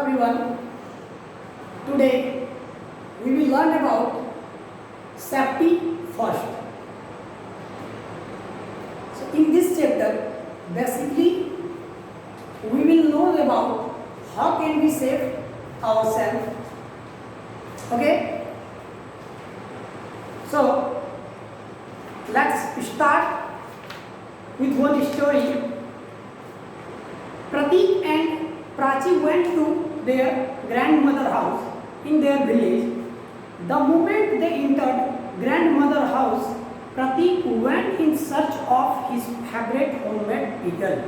everyone. Today we will learn about safety first. So in this chapter, basically we will know about how can we save ourselves. Okay? So let's start with one story. Pratik and Prachi went to their grandmother's house in their village. The moment they entered grandmother's house, Pratik went in search of his favorite homemade pickle.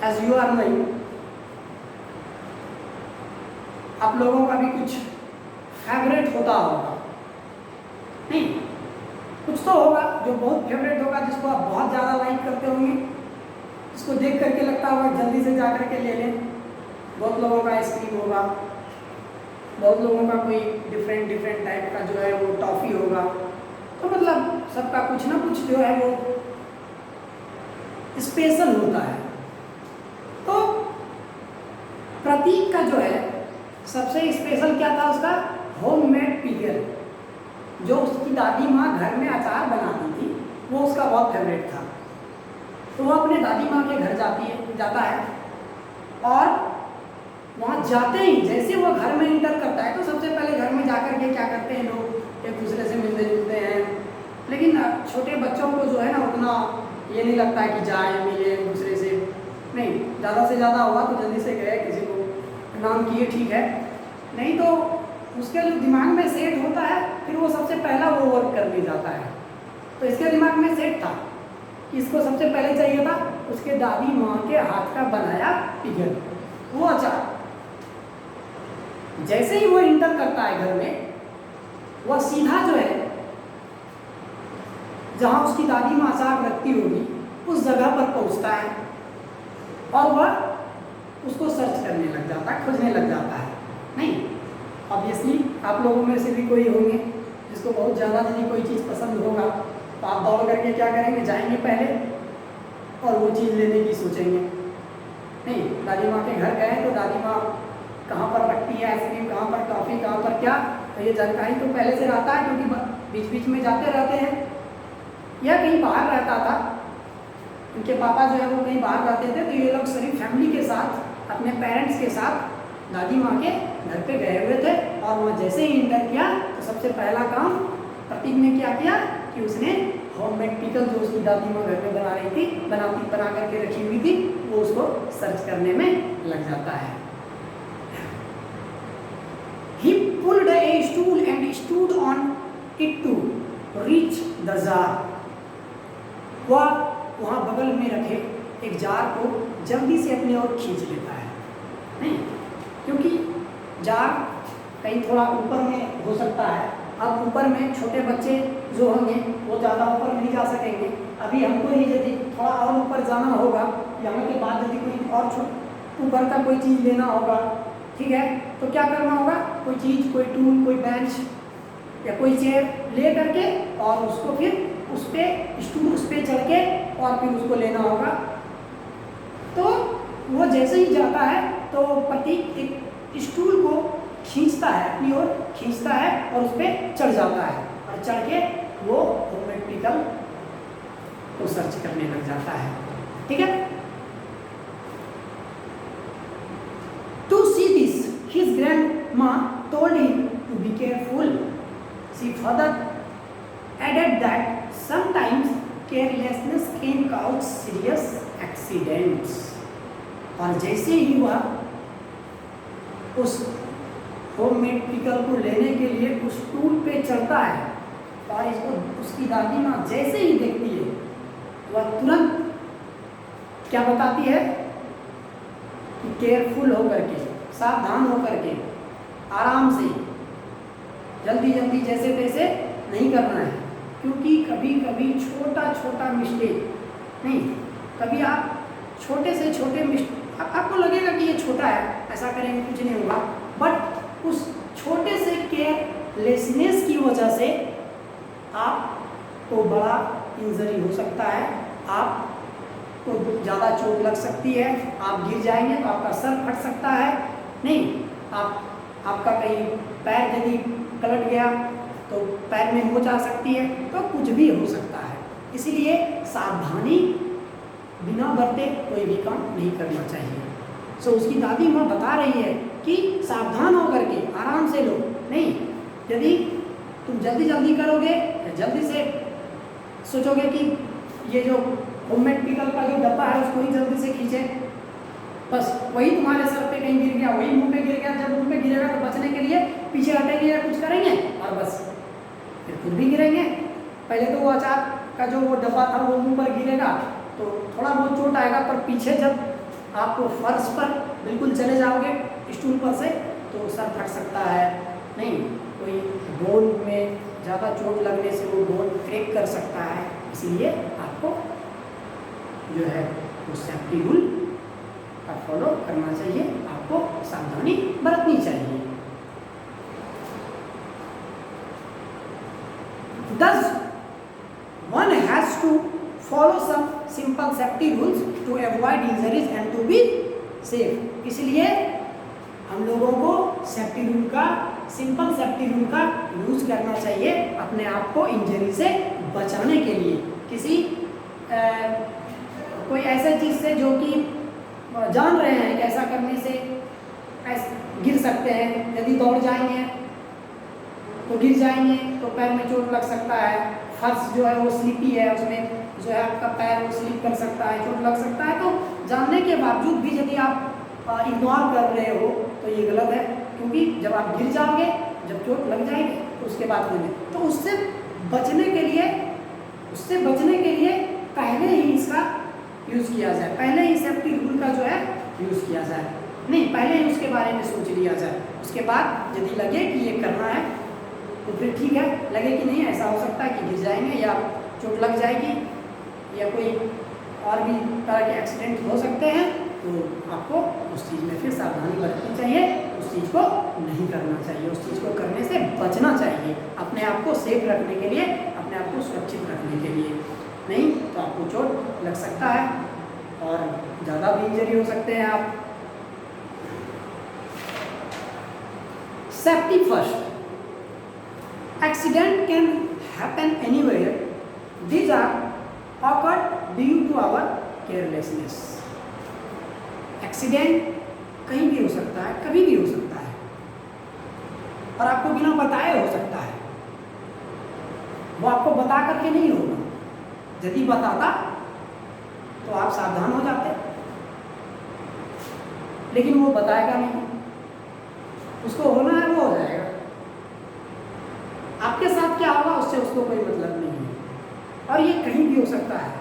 As you are knowing, आप लोगों का भी कुछ favourite होता होगा, नहीं? कुछ तो होगा जो बहुत फेवरेट होगा, जिसको आप बहुत ज़्यादा लाइक करते होंगे, जिसको देख करके लगता होगा जल्दी से जा करके ले लें। बहुत लोगों का आइसक्रीम होगा, बहुत लोगों का कोई डिफरेंट टाइप का जो है वो टॉफ़ी होगा। तो मतलब सबका कुछ ना कुछ जो है वो स्पेशल होता है। तो प्रतीक का जो है सबसे स्पेशल क्या था, उसका होममेड पिकल, जो उसकी दादी माँ घर में अचार बनाती थी, वो उसका बहुत फेवरेट था। तो वो अपने दादी माँ के घर जाता है और वहाँ जाते ही जैसे वो घर में इंटर करता है तो सबसे पहले घर में जाकर के क्या करते हैं, लोग एक दूसरे से मिलते जुलते हैं। लेकिन छोटे बच्चों को जो है ना उतना ये नहीं लगता है कि जाए मिले एक दूसरे से, नहीं, ज़्यादा से ज़्यादा हुआ तो जल्दी से गए, किसी को नाम किए, ठीक है, नहीं तो उसके जो दिमाग में सेट होता है फिर वो सबसे पहला वो वर्क करने जाता है। तो इसके दिमाग में सेट था कि इसको सबसे पहले चाहिए था उसके दादी माँ के हाथ का बनाया पिकल, वो अचार। जैसे ही वो इंटर करता है घर में, वह सीधा जो है जहाँ उसकी दादी माँ अचार रखती होगी उस जगह पर पहुँचता है और वह उसको सर्च करने लग जाता है, खोजने लग जाता है। नहीं, ऑब्वियसली आप लोगों में से भी कोई होंगे जिसको बहुत ज़्यादा यदि कोई चीज़ पसंद होगा तो आप दौड़ करके क्या करेंगे, जाएंगे पहले और वो चीज़ लेने की सोचेंगे। नहीं, दादी माँ के घर गए तो दादी माँ कहाँ पर रखती है आइसक्रीम, कहाँ पर टॉफ़ी, कहाँ पर क्या, तो ये जानकारी तो पहले से रहता है क्योंकि बीच बीच में जाते रहते हैं। या कहीं बाहर रहता था, उनके पापा जो है वो कहीं बाहर रहते थे, तो ये लोग सारी फैमिली के साथ अपने पेरेंट्स के साथ दादी माँ के घर पे गए हुए थे। और वहाँ जैसे ही इंटर किया तो सबसे पहला काम प्रतीक ने क्या किया कि उसने होममेड पिकल जो उसकी दादी माँ घर में बना रही थी, बना करके रखी हुई थी, वो उसको सर्च करने में लग जाता है। He pulled a stool and stood on it to reach the jar. वह वहाँ बगल में रखे एक जार को जल्दी से अपने ओर खींच लेता है, नहीं, क्योंकि जार कहीं थोड़ा ऊपर में हो सकता है। अब ऊपर में छोटे बच्चे जो होंगे वो ज़्यादा ऊपर नहीं जा सकेंगे। अभी हमको ही यदि थोड़ा और ऊपर जाना होगा, यहाँ के बाद यदि कोई और ऊपर का कोई चीज़ लेना होगा, ठीक है, तो क्या करना होगा, कोई चीज़, कोई टूल, कोई बेंच या कोई चेयर ले करके और उसको फिर उस पर चढ़ के और फिर उसको लेना होगा। तो वो जैसे ही जाता है तो प्रतीक एक स्टूल को खींचता है, अपनी ओर खींचता है और उस पर चढ़ जाता है और चढ़ के वो होममेड पिकल को सर्च करने लग जाता है। ठीक है, to see this his grandma told him to be careful. She further added that sometimes carelessness can cause serious accidents. और जैसे ही वह उस होममेड पिकल को लेने के लिए उस टूल पे चढ़ता है और इसको उसकी दादी माँ जैसे ही देखती है, वह तुरंत क्या बताती है कि केयरफुल होकर के, सावधान होकर के, आराम से, जल्दी जल्दी जैसे तैसे नहीं करना है। क्योंकि कभी कभी छोटा मिस्टेक, नहीं, कभी आप छोटे से छोटे मिस्टेक, आपको लगेगा कि ये छोटा है, ऐसा करेंगे कुछ नहीं होगा, बट उस छोटे से केयरलेसनेस की वजह से आपको बड़ा इंजरी हो सकता है, आप तो ज़्यादा चोट लग सकती है, आप गिर जाएंगे तो आपका सर फट सकता है, नहीं आपका कहीं पैर यदि कलट गया तो पैर में मोच आ सकती है, तो कुछ भी हो सकता है। इसीलिए सावधानी बिना बरते कोई भी काम नहीं करना चाहिए। सो उसकी दादी माँ बता रही है कि सावधान होकर के आराम से लो, नहीं यदि तुम जल्दी जल्दी करोगे या जल्दी से सोचोगे कि ये जो होममेड पिकल का जो डब्बा है उसको ही जल्दी से खींचे, बस वही तुम्हारे सर पे कहीं गिर गया, वही मुंह पे गिर गया, जब मुंह पे गिरेगा तो बचने के लिए पीछे हटेंगे या कुछ करेंगे और बस फिर खुद भी गिरेंगे। पहले तो वो अचार का जो वो डब्बा था वो मुंह पर गिरेगा तो थोड़ा बहुत चोट आएगा, पर पीछे जब आप फर्श पर बिल्कुल चले जाओगे स्टूल पर से तो सर फट सकता है, नहीं कोई बोन में ज़्यादा चोट लगने से वो बोन क्रैक कर सकता है। इसलिए आपको जो है वो सेफ्टी रूल का फॉलो करना चाहिए, आपको सावधानी बरतनी चाहिए। Thus, one has to follow some simple safety rules to avoid injuries and to be safe। इसलिए हम लोगों को सेफ्टी रूल का सिंपल सेफ्टी रूल का यूज करना चाहिए अपने आप को इंजरी से बचाने के लिए। किसी कोई ऐसे चीज़ से जो कि जान रहे हैं कि ऐसा करने से गिर सकते हैं, यदि दौड़ जाएंगे तो गिर जाएंगे तो पैर में चोट लग सकता है, फर्श जो है वो स्लिपी है, उसमें जो है आपका पैर वो स्लिप कर सकता है, चोट लग सकता है। तो जानने के बावजूद भी यदि आप इग्नोर कर रहे हो तो ये गलत है, क्योंकि जब आप गिर जाओगे, जब चोट लग जाएगी तो उसके बाद होंगे। तो उससे बचने के लिए पहले ही इसका यूज़ किया जाए, पहले ही सेफ्टी रूल का जो है यूज़ किया जाए, नहीं पहले ही उसके बारे में सोच लिया जाए। उसके बाद यदि लगे कि ये करना है तो फिर ठीक है, लगे कि नहीं ऐसा हो सकता है कि गिर जाएंगे या चोट लग जाएगी या कोई और भी तरह के एक्सीडेंट हो सकते हैं, तो आपको उस चीज़ में फिर सावधानी बरतनी चाहिए, उस चीज़ को नहीं करना चाहिए, उस चीज़ को करने से बचना चाहिए, अपने आप को सेफ रखने के लिए, अपने आप को सुरक्षित रखने के लिए। नहीं तो आपको चोट लग सकता है और ज़्यादा भी इंजरी हो सकते हैं आप। Safety first. Accident can happen anywhere. These are occurred due to our carelessness. Accident कहीं भी हो सकता है, कभी भी हो सकता है, और आपको बिना बताए हो सकता है। वो आपको बता करके नहीं होगा, यदि बताता तो आप सावधान हो जाते, लेकिन वो बताएगा नहीं, उसको होना है वो हो जाएगा, आपके साथ क्या होगा उससे उसको कोई मतलब नहीं है। और ये कहीं भी हो सकता है,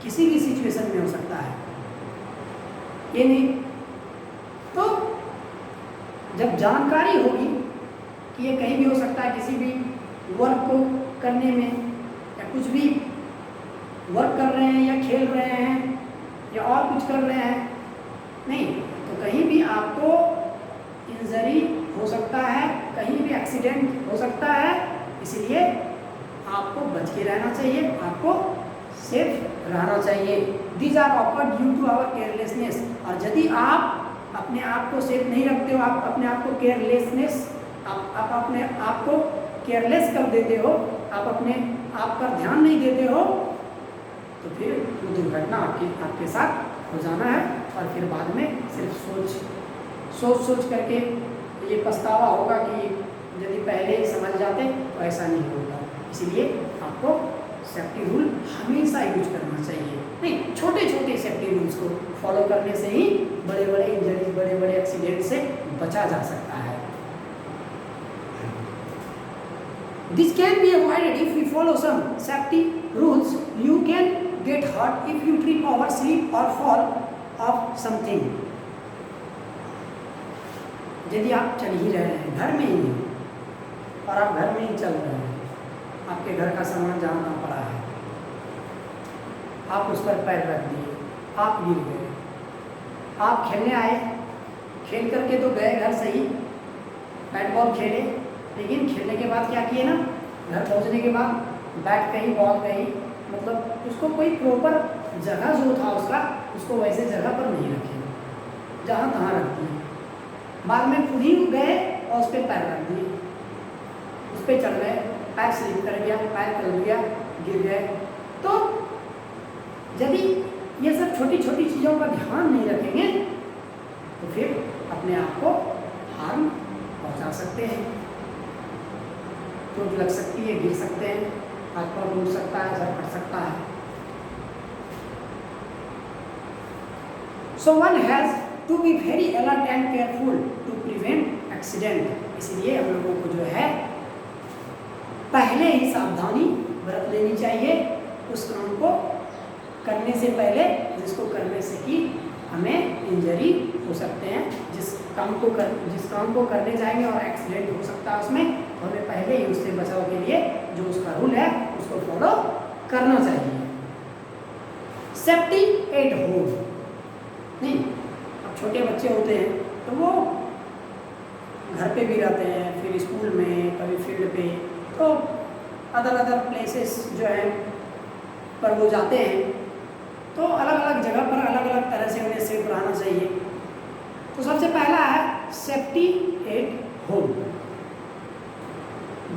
किसी भी सिचुएशन में हो सकता है, ये नहीं तो जब जानकारी होगी कि ये कहीं भी हो सकता है, किसी भी वर्क को करने में या कुछ भी वर्क कर रहे हैं या खेल रहे हैं या और कुछ कर रहे हैं, नहीं तो कहीं भी आपको इंजरी हो सकता है, कहीं भी एक्सीडेंट हो सकता है। इसलिए आपको बच के रहना चाहिए, आपको सेफ रहना चाहिए। These are occurred due to our carelessness. और यदि आप अपने आप को सेफ नहीं रखते हो, आप अपने आप को केयरलेसनेस, आप अपने आप को केयरलेस कर देते हो, आप अपने आप पर ध्यान नहीं देते हो, तो फिर वो दुर्घटना आपके साथ हो जाना है। और फिर बाद में सिर्फ सोच करके ये पछतावा होगा कि यदि पहले ही समझ जाते तो ऐसा नहीं होगा। इसीलिए आपको सेफ्टी रूल हमेशा यूज करना चाहिए। नहीं, छोटे छोटे सेफ्टी रूल्स को फॉलो करने से ही बड़े बड़े इंजरीज, बड़े बड़े एक्सीडेंट से बचा जा सकता है। This can be avoided if we follow some safety rules. You can get hurt if you trip over, slip or fall off something. यदि आप चल ही रहे हैं, घर में ही हैं, और आप घर में ही चल रहे हैं, आपके घर का सामान जहाँ तहाँ पड़ा है, आप उस पर पैर रख दिए, आप गिर गए, आप खेलने आए, खेल करके तो गए घर से ही, बैट बॉल खेले, लेकिन खेलने के बाद क्या किए ना, घर पहुँचने के बाद बैट कहीं बॉल कहीं, मतलब उसको कोई प्रॉपर जगह जो था उसका, उसको वैसे जगह पर नहीं रखे, जहाँ तहाँ रख दिए। बाद में खुद ही गए और उस पर पैर रख दिए, उस पर चढ़ गए, पैर स्लिप कर गया, पैर कर गया, गिर गए। तो यदि ये सब छोटी छोटी चीज़ों का ध्यान नहीं रखेंगे तो फिर अपने आप को हार्म पहुंचा सकते हैं, चोट लग सकती है, गिर सकते हैं, हाथ पाँव टूट सकता है, सर फट सकता है। So one has to be very alert and careful to prevent accident। इसलिए हम लोगों को जो है पहले ही सावधानी बरत लेनी चाहिए उस काम को करने से पहले, जिसको करने से कि हमें इंजरी हो सकते हैं। जिस काम को करने जाएंगे और एक्सीडेंट हो सकता है उसमें, तो हमें पहले ही उससे बचाव के लिए जो उसका रूल है उसको फॉलो करना चाहिए। Safety at home. नहीं, अब छोटे बच्चे होते हैं तो वो घर पे भी रहते हैं, फिर स्कूल में, कभी फील्ड पे, तो अदर प्लेसेस जो है पर वो जाते हैं, तो अलग अलग जगह पर अलग अलग तरह से उन्हें सेफ रहना चाहिए। तो सबसे पहला है safety at home.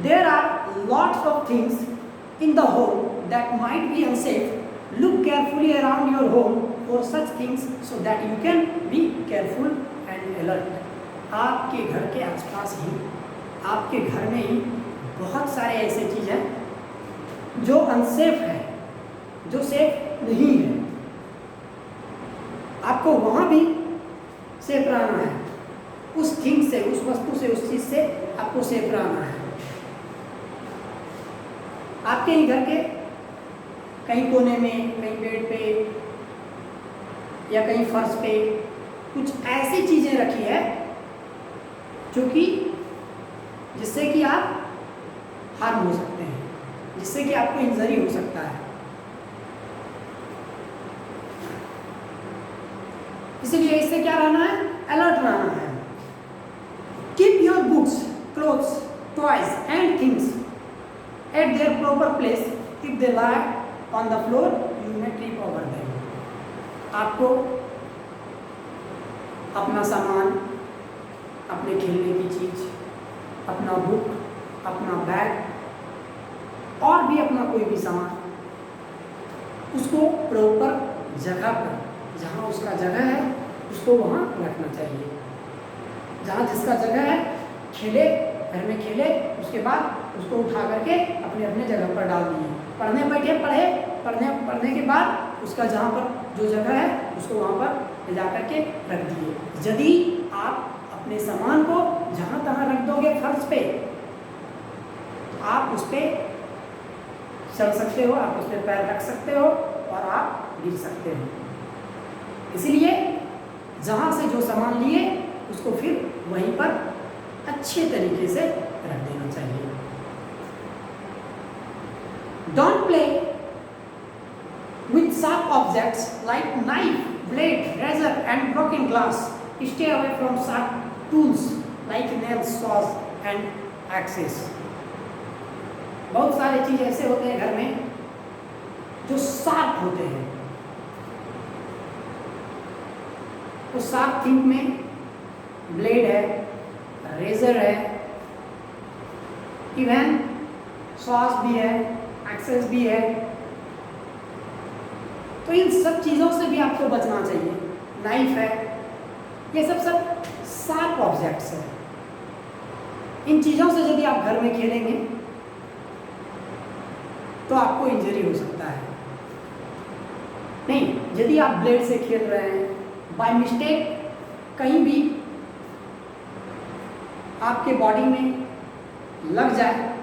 There are lots of things in the home that might be unsafe. Look carefully around your home for such things so that you can be careful and alert. आपके घर के आसपास ही, आपके घर में ही बहुत सारे ऐसे चीज़ हैं जो अनसेफ है, जो सेफ नहीं है। आपको वहाँ भी सेफ रहना है, उस थिंग से, उस वस्तु से, उस चीज़ से आपको सेफ रहना है। आपके ही घर के कहीं कोने में, कहीं बेड पे या कहीं फर्श पे कुछ ऐसी चीज़ें रखी है जो कि जिससे कि आप हार्म हो सकते हैं, जिससे कि आपको इंजरी हो सकता है। इसीलिए इससे क्या रहना है, अलर्ट रहना है। Keep your books, clothes, toys and things at there proper place. If they lie on the floor you may trip over them. आपको अपना सामान, अपने खेलने की चीज़, अपना बुक, अपना बैग और भी अपना कोई भी सामान, उसको प्रॉपर जगह पर, जहाँ उसका जगह है उसको वहाँ रखना चाहिए। जहाँ जिसका जगह है, खेले, घर में खेले, उसके बाद उसको उठा करके अपने अपने जगह पर डाल दिए। पढ़ने बैठे, पढ़ने के बाद उसका जहाँ पर जो जगह है उसको वहाँ पर ले जा करके रख दिए। यदि आप अपने सामान को जहाँ तहाँ रख दोगे फर्श पे, आप उस पर चल सकते हो, आप उस पर पैर रख सकते हो और आप गिर सकते हो। इसलिए जहाँ से जो सामान लिए उसको फिर वहीं पर अच्छे तरीके से रख देना चाहिए। Don't play with sharp objects like knife, blade, razor and broken glass. Stay away from sharp tools like nails, saws and axes. बहुत सारे चीज ऐसे होते हैं घर में जो शार्प होते हैं। उस शार्प थिंग में ब्लेड है, रेजर है, इवन सॉस भी है, एक्सेस भी है। तो इन सब चीज़ों से भी आपको बचना चाहिए। नाइफ है, ये सब शार्प ऑब्जेक्ट्स है। इन चीज़ों से यदि आप घर में खेलेंगे तो आपको इंजरी हो सकता है। नहीं, यदि आप ब्लेड से खेल रहे हैं, बाय मिस्टेक कहीं भी आपके बॉडी में लग जाए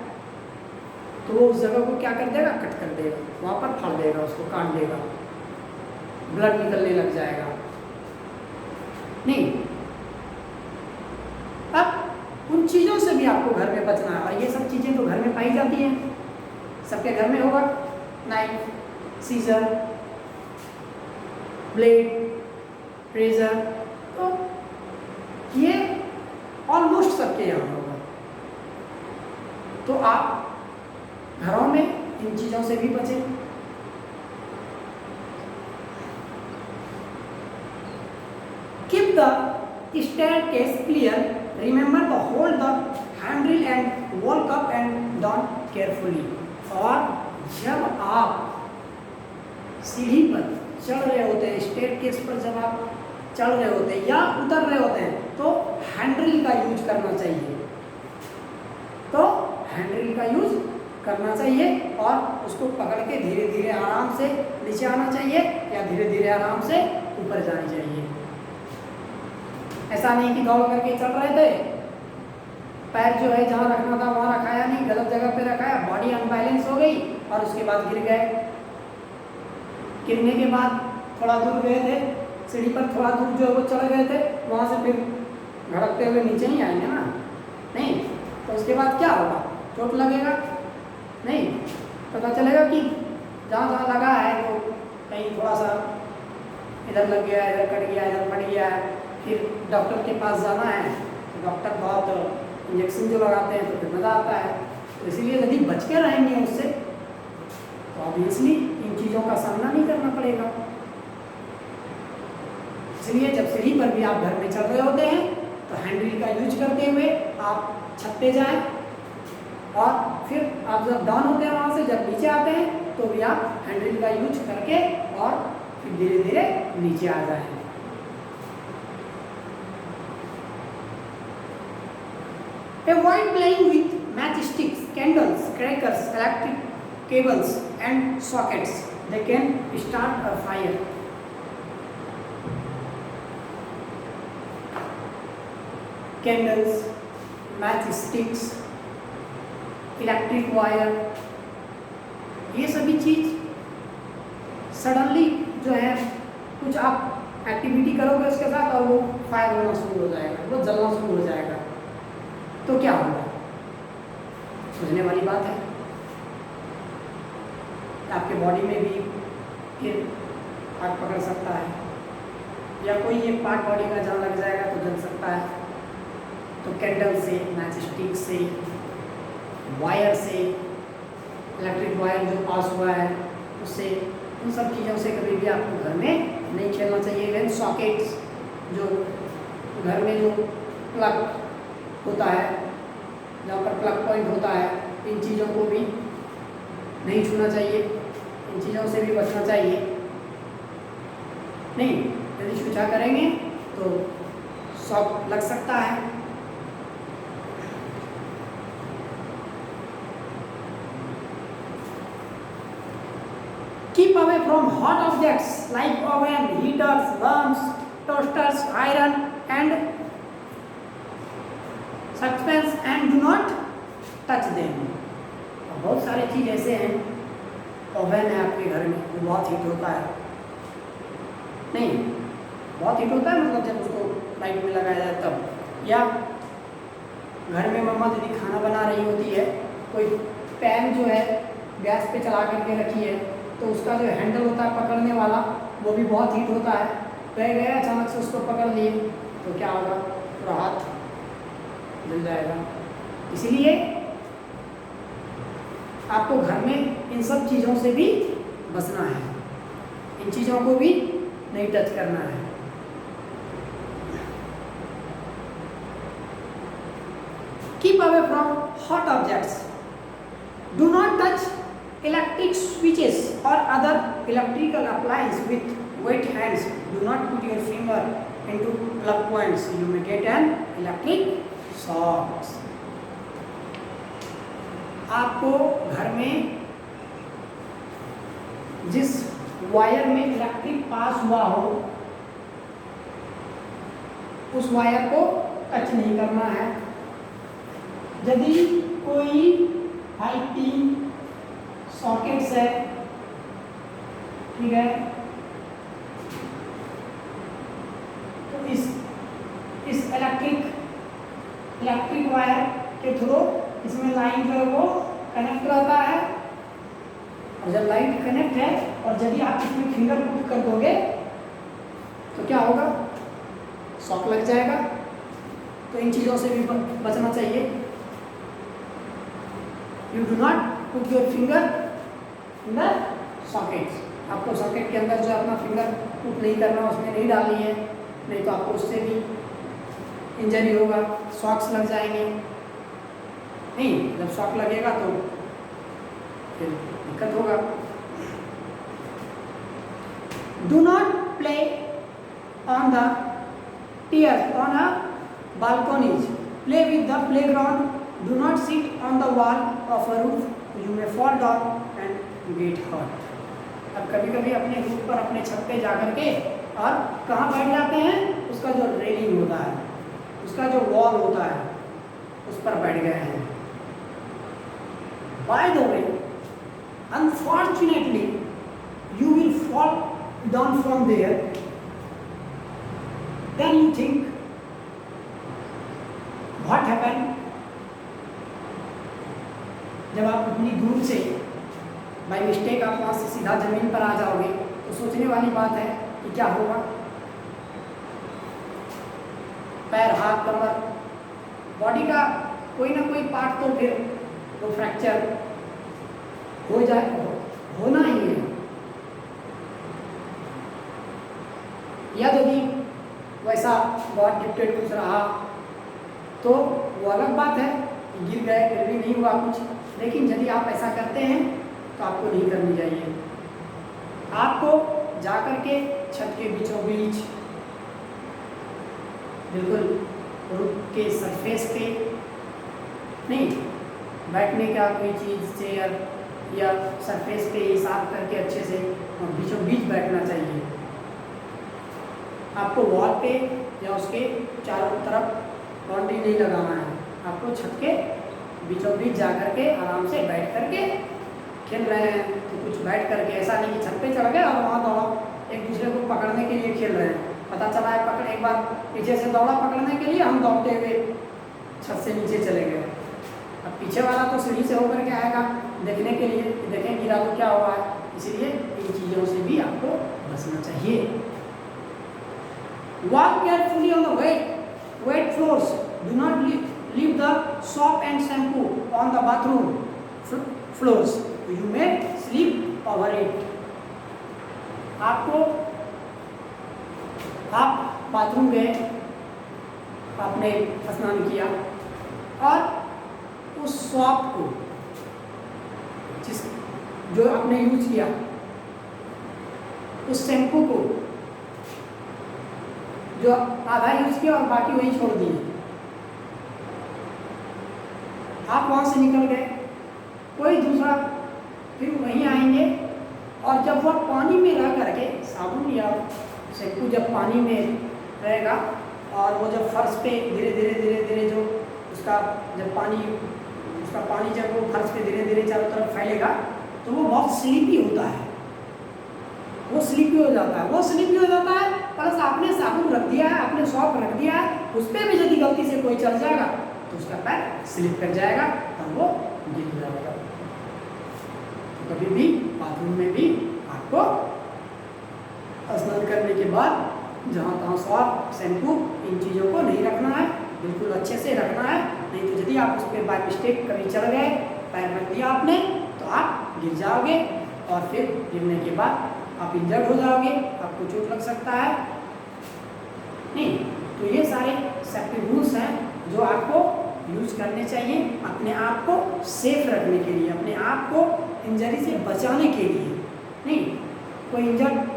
तो वो उस जगह को क्या कर देगा, कट कर देगा, वहाँ पर फाड़ देगा, उसको काट देगा, ब्लड निकलने लग जाएगा। नहीं, अब उन चीज़ों से भी आपको घर में बचना है। और ये सब चीज़ें तो घर में पाई जाती हैं, सबके घर में होगा। नाइफ, सीजर, ब्लेड, रेजर, तो ये ऑलमोस्ट सबके यहाँ होगा। तो आप घरों में इन चीज़ों से भी बचें। keep the staircase clear, remember to hold the handrail and walk up and down carefully. और जब आप सीढ़ी पर चढ़ रहे होते हैं, स्टेयरकेस पर जब आप चढ़ रहे होते हैं या उतर रहे होते हैं, तो हैंडरिल का यूज करना चाहिए। तो हैंडरिल का यूज करना चाहिए और उसको पकड़ के धीरे धीरे आराम से नीचे आना चाहिए या धीरे धीरे आराम से ऊपर जानी चाहिए। ऐसा नहीं कि दौड़ करके चल रहे थे, पैर जो है जहाँ रखना था वहाँ रखाया नहीं, गलत जगह पे रखाया, बॉडी अनबैलेंस हो गई और उसके बाद गिर गए। गिरने के बाद थोड़ा दूर गए थे, सीढ़ी पर थोड़ा दूर जो है वो चढ़ गए थे, वहाँ से फिर भड़कते हुए नीचे ही आएंगे ना, नहीं तो उसके बाद क्या होगा? चोट लगेगा नहीं, पता चलेगा कि जहाँ जहाँ लगा है तो कहीं थोड़ा सा इधर लग गया, इधर कट गया, इधर फट गया है, फिर डॉक्टर के पास जाना है तो डॉक्टर बहुत इंजेक्शन जो लगाते हैं तो फिर मज़ा आता है। तो इसीलिए यदि बच के रहेंगे उससे तो ऑब्वियसली इन चीज़ों का सामना नहीं करना पड़ेगा। इसलिए जब सीढ़ी पर भी आप घर में चल रहे होते हैं तो हैंडरिल का यूज करते हुए आप छत पे जाएं और फिर आप जब डाउन होते हैं वहाँ से जब नीचे आते हैं तो भी आप हैंडरिल का यूज करके और फिर धीरे धीरे नीचे आ जाएं। Avoid playing with matchsticks, candles, crackers, electric cables and sockets. They can start a fire. Candles, matchsticks, electric wire, ये सभी चीज़ सडनली जो है कुछ आप एक्टिविटी करोगे उसके साथ और वो फायर होना शुरू हो जाएगा, वो जलना शुरू हो जाएगा, तो क्या होगा? सोचने वाली बात है। आपके बॉडी में भी फिर आग पकड़ सकता है या कोई एक पार्ट बॉडी का जहाँ लग जाएगा तो जल सकता है। तो कैंडल से, मैचस्टिक से, वायर से, इलेक्ट्रिक वायर जो पास हुआ है उससे, उन सब चीज़ों से कभी भी आपको घर में नहीं खेलना चाहिए। इवन सॉकेट्स जो घर में जो प्लग होता है, जहाँ पर प्लग पॉइंट होता है, इन चीज़ों को भी नहीं छूना चाहिए, इन चीज़ों से भी बचना चाहिए। नहीं, यदि छूछा करेंगे तो शॉक लग सकता है। Keep away from hot objects like oven, heaters, lamps, toasters, iron and suspense and do not touch them. बहुत सारे चीज़ ऐसे हैं, ओवन है आपके घर में, वो बहुत हीट होता है, नहीं बहुत हीट होता है मतलब जब उसको लाइट में लगाया जाए तब, या घर में मम्मा दीदी खाना बना रही होती है, कोई पैन जो है गैस पे चला करके रखी है तो उसका जो हैंडल होता है पकड़ने वाला वो भी बहुत हीट होता है, रह गया अचानक से उसको पकड़ लिए तो क्या होगा? पूरा हाथ जल जाएगा। इसीलिए आपको घर में इन सब चीज़ों से भी बचना है, इन चीज़ों को भी नहीं टच करना है। Keep away from hot objects. Do not touch electric switches or other electrical appliances with wet hands. Do not put your finger into plug points. You may get an electric shock. आपको घर में जिस wire में electric पास हुआ हो उस wire को touch नहीं करना है। यदि कोई हाई सॉकेट्स है, ठीक है, तो इस इलेक्ट्रिक वायर के थ्रू इसमें लाइन जो है वो कनेक्ट रहता है और जब लाइन कनेक्ट है और यदि आप इसमें फिंगर पुट कर दोगे तो क्या होगा? शॉक लग जाएगा। तो इन चीज़ों से भी बचना चाहिए। You do not put your finger in the socket. आपको सॉकेट के अंदर जो अपना फिंगर पुट नहीं करना, उसमें नहीं डालनी है, नहीं तो आपको उससे भी इंजरी होगा, शॉक्स लग जाएंगे। नहीं, जब शॉक लगेगा तो फिर दिक्कत होगा। Do not play on the stairs on a balconies, play with the playground, do not sit on the wall of a roof, you may fall down and get hurt। अब कभी कभी अपने रूफ पर, अपने छत पे जा करके और कहाँ बैठ जाते हैं, उसका जो रेलिंग होता है, उसका जो वॉल होता है, उस पर बैठ गए हैं। By the way, unfortunately you will fall down from there, then you think what happened? जब आप इतनी दूर से बाय मिस्टेक आप वहाँ से सीधा जमीन पर आ जाओगे तो सोचने वाली बात है कि क्या होगा। पैर, हाथ, कमर, बॉडी का कोई ना कोई पार्ट तो फिर वो फ्रैक्चर हो जाए, होना ही है। या यदि वैसा गॉड गिफ्टेड कुछ रहा तो वो अलग बात है, गिर गए फिर भी नहीं हुआ कुछ। लेकिन यदि आप ऐसा करते हैं तो आपको नहीं करनी चाहिए। आपको जा कर के छत के बीचों बीच बिल्कुल रूफ के सरफेस पे नहीं बैठने का कोई चीज़, चेयर या सरफेस पे साफ करके अच्छे से बीचों बीच बैठना चाहिए। आपको वॉल पे या उसके चारों तरफ बाउंड्री नहीं लगाना है, आपको छत के बीचों बीच जा करके आराम से बैठ करके खेल रहे हैं तो कुछ बैठ करके, ऐसा नहीं कि छत पे चढ़ गए और वहाँ दौड़ा एक दूसरे को पकड़ने के लिए खेल रहे हैं। पता चला है पकड़, एक बार पीछे से दौड़ा पकड़ने के लिए, हम दौड़ते हुए छत से नीचे चले गए। अब पीछे वाला तो सीढ़ी से होकर के आएगा देखने के लिए, देखें गिरा तो क्या हुआ है। इसलिए इन चीज़ों से भी आपको बचना चाहिए। Walk carefully on the wet floors, do not leave the soap and shampoo on the bathroom floors, you may sleep over it। आप बाथरूम गए, आपने स्नान किया और उस सॉप को जो आपने यूज किया, उस शैम्पू को जो आधा यूज किया और बाकी वही छोड़ दिए, आप वहाँ से निकल गए, कोई दूसरा फिर वहीं आएंगे और जब वह पानी में रह करके, साबुन या शैम्पू जब पानी में रहेगा और वो जब फर्श पे धीरे धीरे जो उसका पानी जब वो फर्श पे धीरे धीरे चारों तरफ फैलेगा तो वो बहुत स्लीपी होता है, वो स्लीपी हो जाता है। वो स्लीपी हो जाता है प्लस आपने साबुन रख दिया है, आपने सॉप रख दिया है, उस पर भी यदि गलती से कोई चल जाएगा तो उसका पैर स्लिप कर जाएगा और वो गिर जाएगा। तो कभी भी बाथरूम में भी आपको स्नान करने के बाद जहाँ तहाँ सॉप, शैम्पू, इन चीज़ों को नहीं रखना है, बिल्कुल अच्छे से रखना है। नहीं तो यदि आप उस पर बाय मिस्टेक कभी चढ़ गए, पैर रख दिया आपने, तो आप गिर जाओगे और फिर गिरने के बाद आप इंजर्ड हो जाओगे, आपको चोट लग सकता है। नहीं, तो ये सारे सेफ्टी रूल्स हैं जो आपको यूज करने चाहिए अपने आप को सेफ रखने के लिए, अपने आप को इंजरी से बचाने के लिए। नहीं, कोई इंजर्ड,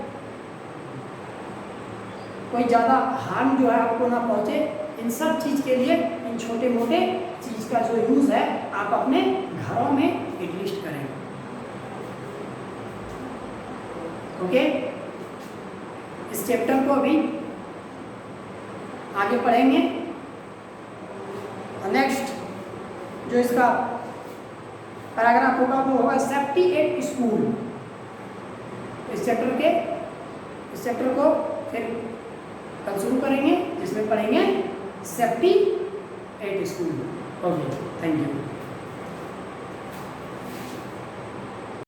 कोई ज़्यादा हार्म जो है आपको ना पहुँचे, इन सब चीज़ के लिए इन छोटे मोटे चीज़ का जो यूज़ है आप अपने घरों में एटलीस्ट करें। ओके, इस चैप्टर को अभी आगे पढ़ेंगे। नेक्स्ट जो इसका पैराग्राफ होगा वो होगा सेफ्टी एट स्कूल। इस चैप्टर को फिर कल शुरू करेंगे जिसमें पढ़ेंगे safety at school. Okay, thank you.